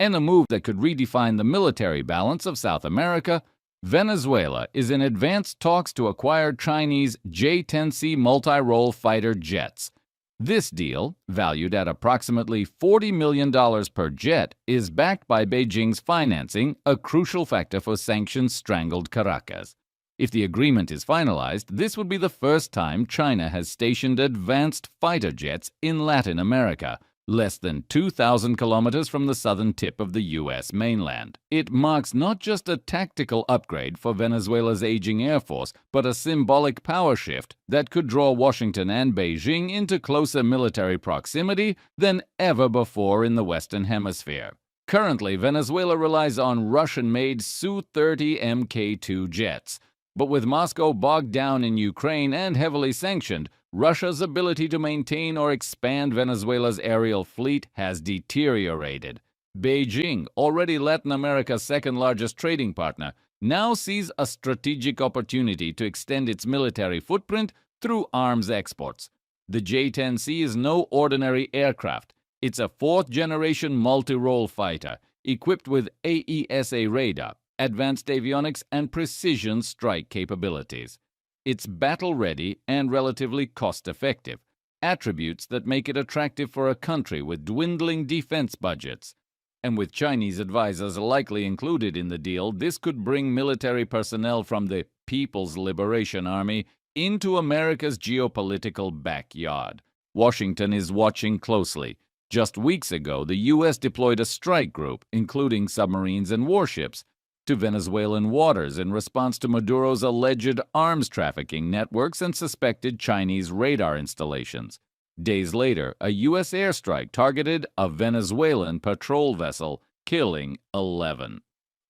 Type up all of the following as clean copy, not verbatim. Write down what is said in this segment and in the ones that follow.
In a move that could redefine the military balance of South America, Venezuela is in advanced talks to acquire Chinese J-10C multi-role fighter jets. This deal, valued at approximately $40 million per jet, is backed by Beijing's financing, a crucial factor for sanctions-strangled Caracas. If the agreement is finalized, this would be the first time China has stationed advanced fighter jets in Latin America, less than 2,000 kilometers from the southern tip of the U.S. mainland. It marks not just a tactical upgrade for Venezuela's aging air force, but a symbolic power shift that could draw Washington and Beijing into closer military proximity than ever before in the Western Hemisphere. Currently, Venezuela relies on Russian-made Su-30 Mk2 jets. But with Moscow bogged down in Ukraine and heavily sanctioned, Russia's ability to maintain or expand Venezuela's aerial fleet has deteriorated. Beijing, already Latin America's second-largest trading partner, now sees a strategic opportunity to extend its military footprint through arms exports. The J-10C is no ordinary aircraft. It's a fourth-generation multi-role fighter, equipped with AESA radar, advanced avionics, and precision strike capabilities. It's battle-ready and relatively cost-effective, attributes that make it attractive for a country with dwindling defense budgets. And with Chinese advisors likely included in the deal, this could bring military personnel from the People's Liberation Army into America's geopolitical backyard. Washington is watching closely. Just weeks ago, the U.S. deployed a strike group, including submarines and warships, to Venezuelan waters in response to Maduro's alleged arms trafficking networks and suspected Chinese radar installations. Days later, a U.S. airstrike targeted a Venezuelan patrol vessel, killing 11.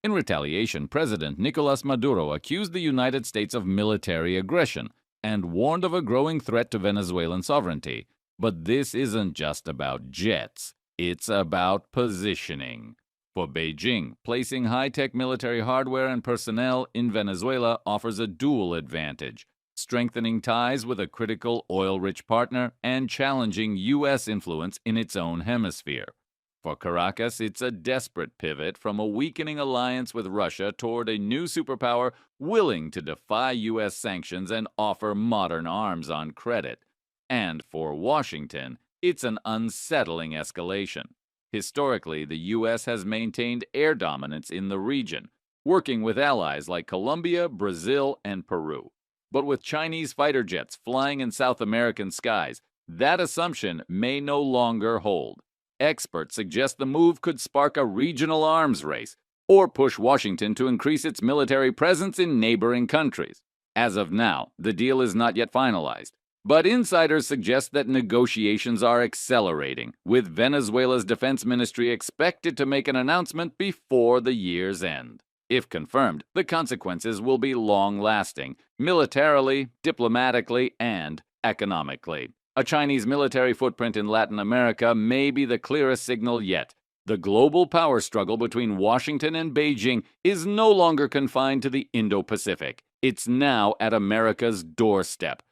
In retaliation, President Nicolas Maduro accused the United States of military aggression and warned of a growing threat to Venezuelan sovereignty. But this isn't just about jets, it's about positioning. For Beijing, placing high-tech military hardware and personnel in Venezuela offers a dual advantage, strengthening ties with a critical oil-rich partner and challenging U.S. influence in its own hemisphere. For Caracas, it's a desperate pivot from a weakening alliance with Russia toward a new superpower willing to defy U.S. sanctions and offer modern arms on credit. And for Washington, it's an unsettling escalation. Historically, the U.S. has maintained air dominance in the region, working with allies like Colombia, Brazil, and Peru. But with Chinese fighter jets flying in South American skies, that assumption may no longer hold. Experts suggest the move could spark a regional arms race or push Washington to increase its military presence in neighboring countries. As of now, the deal is not yet finalized. But insiders suggest that negotiations are accelerating, with Venezuela's defense ministry expected to make an announcement before the year's end. If confirmed, the consequences will be long-lasting, militarily, diplomatically, and economically. A Chinese military footprint in Latin America may be the clearest signal yet. The global power struggle between Washington and Beijing is no longer confined to the Indo-Pacific. It's now at America's doorstep,